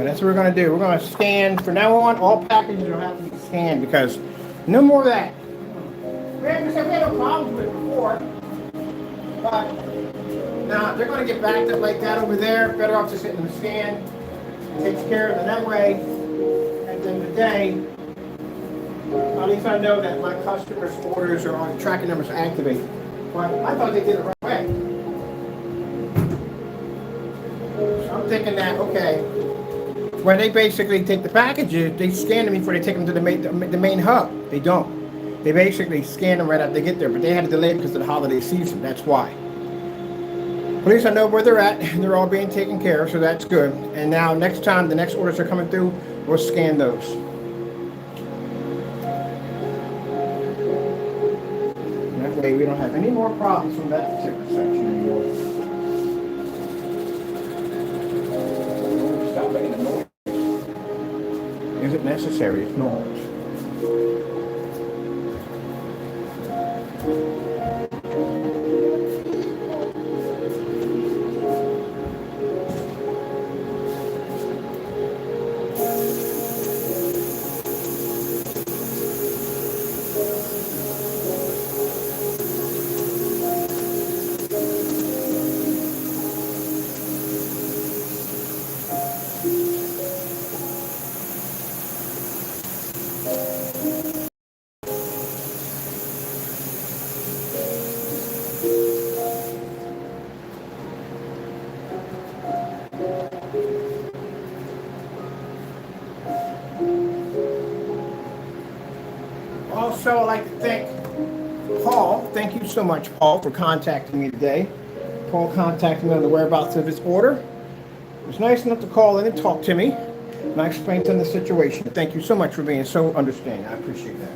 that's what we're going to do. We're going to scan. From now on, all packages will have to be scanned because no more of that. We had no problems with it before, but now they're going to get backed up like that over there. Better off just hitting the scan. It takes care of it that way. At the end of the day, at least I know that my customers' orders are on tracking numbers activated. But I thought they did it right away. So I'm thinking that, okay, when they basically take the packages, they scan them before they take them to the main hub. They don't. They basically scan them right after they get there, but they had to delay because of the holiday season. That's why. At least I know where they're at. They're all being taken care of, so that's good. And now next time the next orders are coming through, we'll scan those. And that way we don't have any more problems from that particular section anymore. Stop making the noise. Is it necessary? It's not. Also, I'd like to thank Paul. Thank you so much, Paul, for contacting me today. Paul contacted me on the whereabouts of his order. It was nice enough to call in and talk to me, and I explained to him the situation. Thank you so much for being so understanding. I appreciate that.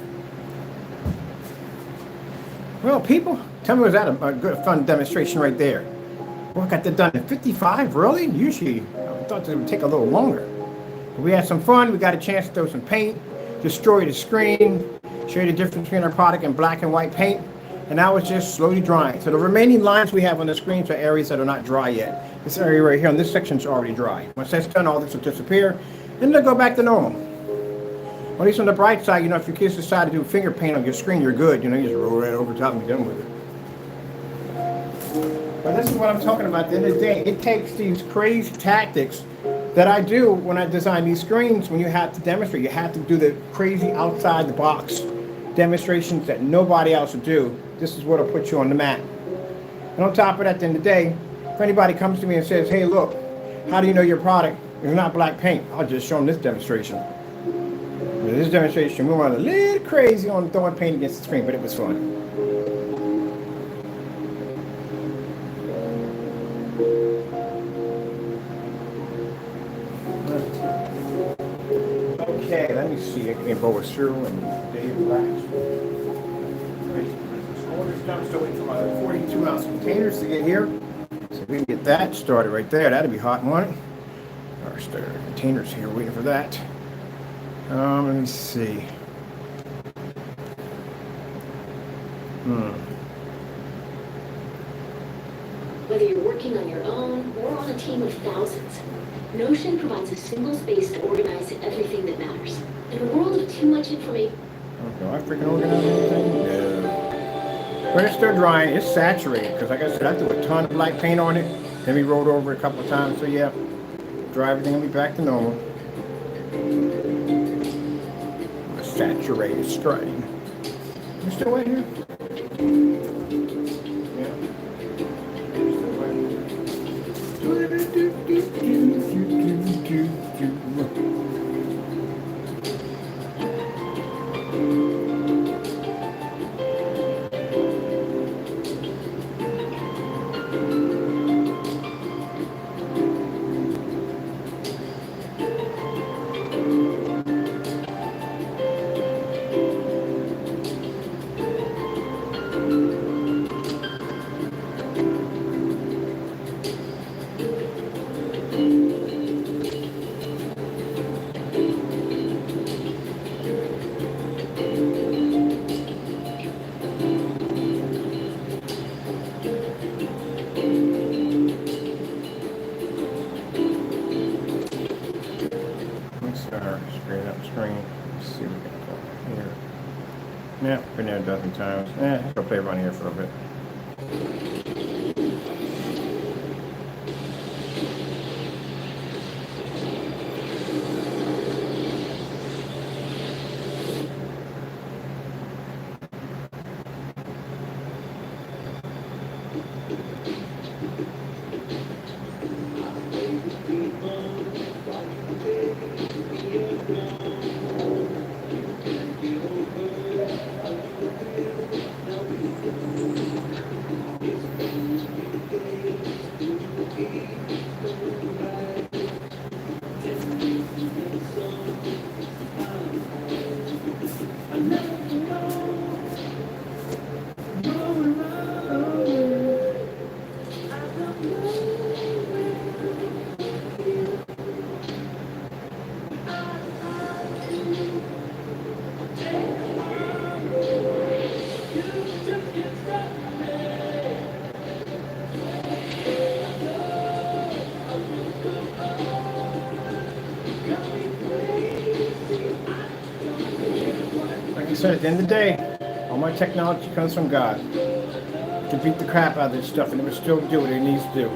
Well, people, tell me, was that a good, fun demonstration right there? Well, I got that done in 55, really? Usually, I thought it would take a little longer. But we had some fun. We got a chance to throw some paint, destroy the screen, show you the difference between our product and black and white paint, and now it's just slowly drying. So the remaining lines we have on the screens are areas that are not dry yet. This area right here on this section is already dry. Once that's done, all this will disappear, and they'll go back to normal. At least on the bright side, you know, if your kids decide to do finger paint on your screen, you're good. You know, you just roll right over top and be done with it. But this is what I'm talking about. At the end of the day, it takes these crazy tactics that I do when I design these screens. When you have to demonstrate, you have to do the crazy outside the box demonstrations that nobody else will do. This is what will put you on the map. And on top of that, at the end of the day, if anybody comes to me and says, hey, look, how do you know your product is not black paint? I'll just show them this demonstration. In this demonstration, we went a little crazy on throwing paint against the screen, but it was fun. Okay, let me see. I can go through and Dave relax. Orders done. Still waiting for my 42-ounce containers to get here. So we can get that started right there. That'd be hot, won't it? Our containers here waiting for that. Let me see. Whether you're working on your own or on a team of thousands, Notion provides a single space to organize everything that matters. In a world of too much information... Oh, I freaking organize anything? No. When it's still drying, it's saturated, because like I said, I threw a ton of black paint on it, then we rolled over a couple of times, so yeah, dry everything will be back to normal. Saturated strain. You still in here? Yeah. Yeah, been there a dozen times. I'll play around here for a bit. Like I said, at the end of the day, all my technology comes from God. To beat the crap out of this stuff, and it will still do what it needs to do.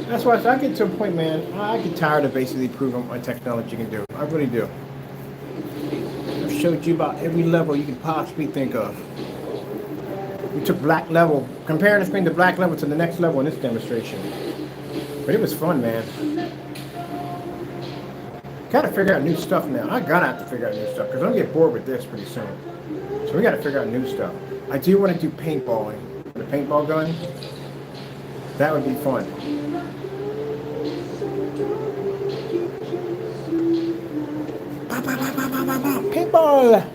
That's why I get to a point, man, I get tired of basically proving what my technology can do. I really do. I've showed you about every level you can possibly think of. We took black level, comparing the screen to black level to the next level in this demonstration. But it was fun, man. Gotta figure out new stuff now. I gotta have to figure out new stuff because I'm gonna get bored with this pretty soon. So we gotta figure out new stuff. I do want to do paintballing with a paintball gun. That would be fun. Paintball!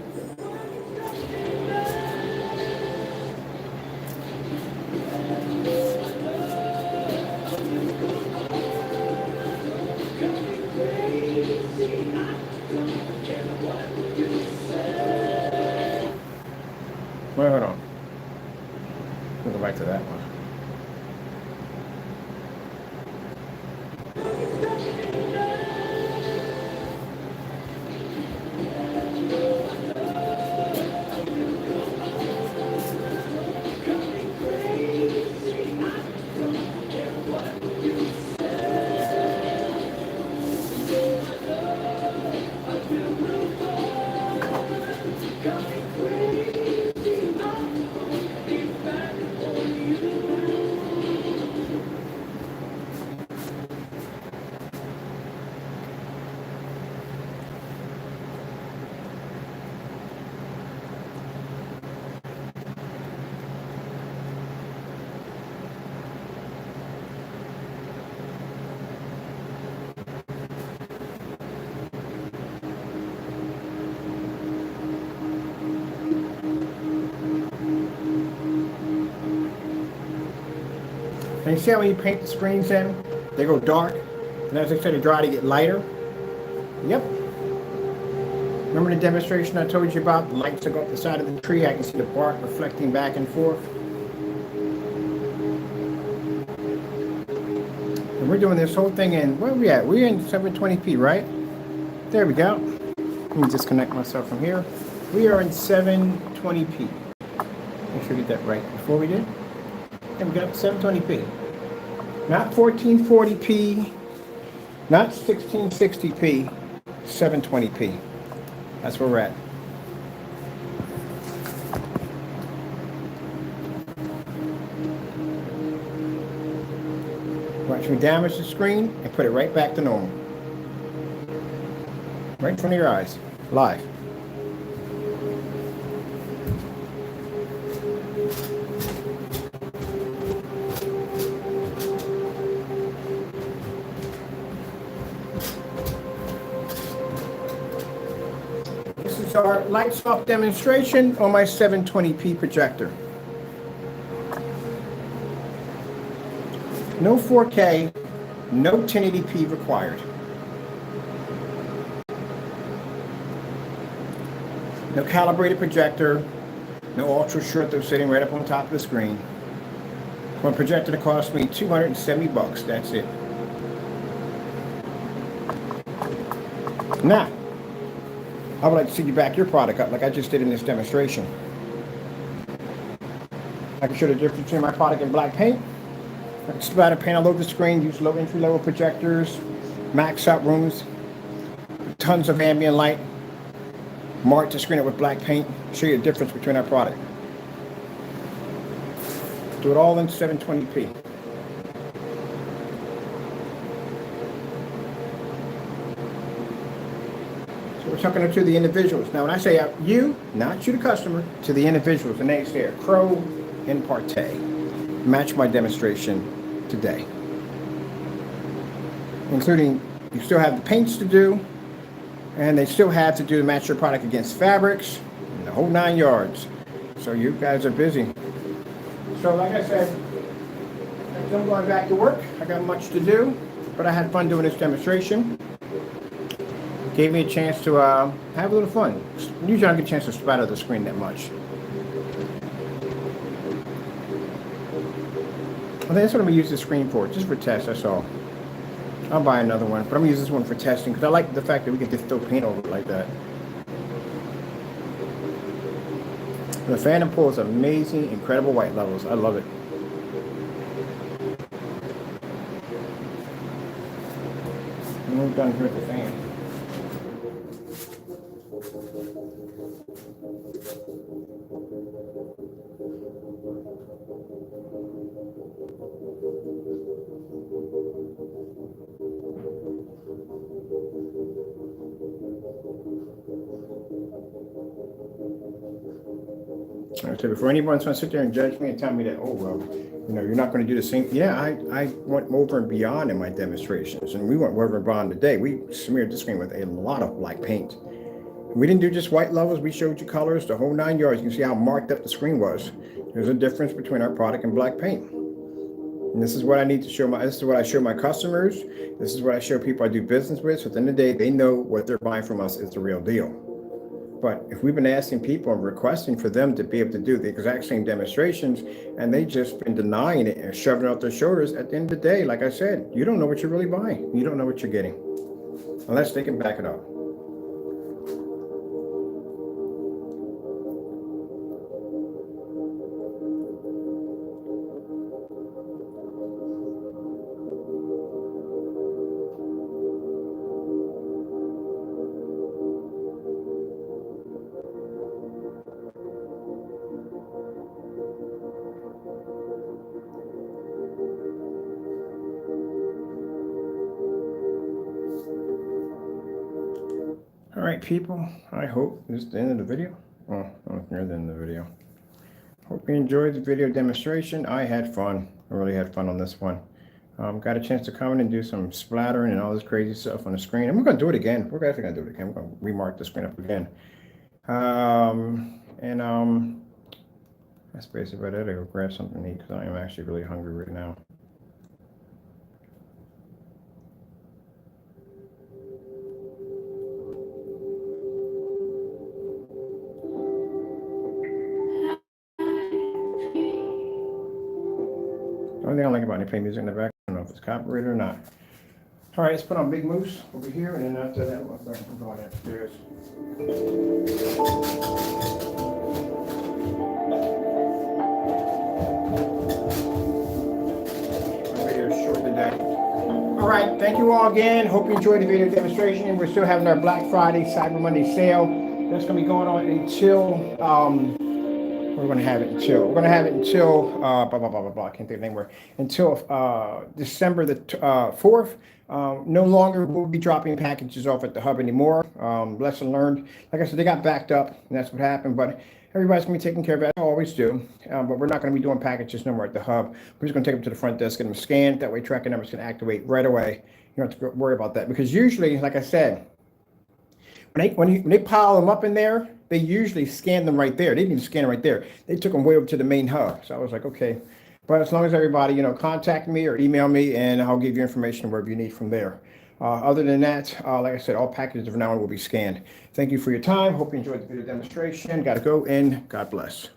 Well, hold on. We'll go back to that one. And you see how when you paint the screens in, they go dark, and as I said, they dry to get lighter. Yep. Remember the demonstration I told you about? The lights that go up the side of the tree, I can see the bark reflecting back and forth. And we're doing this whole thing in, where are we at? We're in 720p, right? There we go. Let me disconnect myself from here. We are in 720p. Make sure we get that right before we did. And we got 720p. Not 1440p, not 1660p, 720p. That's where we're at. Watch me damage the screen and put it right back to normal. Right in front of your eyes, live. Our lights off demonstration on my 720p projector. No 4K, no 1080p required. No calibrated projector, no ultra short that's sitting right up on top of the screen. One projector that cost me $270, that's it. Now, I would like to see you back your product up like I just did in this demonstration. I can show the difference between my product and black paint. I can splatter paint all over the screen, use low entry level projectors, max out rooms, tons of ambient light, mark the screen up with black paint, show you the difference between our product. Do it all in 720p. So we're talking to the individuals. Now when I say you, not you the customer, to the individuals, the names there, Crow and Partey. Match my demonstration today. Including, you still have the paints to do, and they still have to do the match your product against fabrics, and the whole 9 yards. So you guys are busy. So like I said, I'm going back to work. I got much to do, but I had fun doing this demonstration. Gave me a chance to have a little fun. Usually I don't get a chance to splatter the screen that much. I think that's what I'm going to use the screen for, just for test, that's all. I'll buy another one, but I'm going to use this one for testing because I like the fact that we can just throw paint over it like that. The Phantom pulls amazing, incredible white levels. I love it. And we're done here with the fan. So before anyone's going to sit there and judge me and tell me that, oh, well, you know, you're not going to do the same. Yeah, I went over and beyond in my demonstrations, and we went over and beyond today. We smeared the screen with a lot of black paint. We didn't do just white levels. We showed you colors, the whole 9 yards. You can see how marked up the screen was. There's a difference between our product and black paint. And this is what I need to show this is what I show my customers. This is what I show people I do business with. So at the end of the day, they know what they're buying from us is the real deal. But if we've been asking people and requesting for them to be able to do the exact same demonstrations, and they just been denying it and shoving it out their shoulders, at the end of the day, like I said, you don't know what you're really buying. You don't know what you're getting, unless they can back it up. All right, people, I hope this is the end of the video. Oh, I'm near the end of the video. Hope you enjoyed the video demonstration. I had fun. I really had fun on this one. Got a chance to come in and do some splattering and all this crazy stuff on the screen. And we're going to do it again. We're actually going to do it again. We're going to remark the screen up again. That's basically about it. I go grab something to eat because I am actually really hungry right now. The only thing I like about it, play music in the back. I don't know if it's copyrighted or not. All right, let's put on Big Moose over here, and then after that, we're going upstairs. My video is short today. All right, thank you all again. Hope you enjoyed the video demonstration. We're still having our Black Friday, Cyber Monday sale. That's going to be going on until we're going to have it until I can't think of the name where, until December the 4th. No longer will we be dropping packages off at the hub anymore. Lesson learned. Like I said, they got backed up, and that's what happened. But everybody's going to be taking care of it. I always do. But we're not going to be doing packages no more at the hub. We're just going to take them to the front desk, get them scanned. That way, tracking numbers can activate right away. You don't have to worry about that. Because usually, like I said, when they pile them up in there, they usually scan them right there. They didn't even scan them right there. They took them way over to the main hub. So I was like, okay. But as long as everybody, contact me or email me, and I'll give you information wherever you need from there. Other than that, like I said, all packages from now on will be scanned. Thank you for your time. Hope you enjoyed the video demonstration. Got to go, and God bless.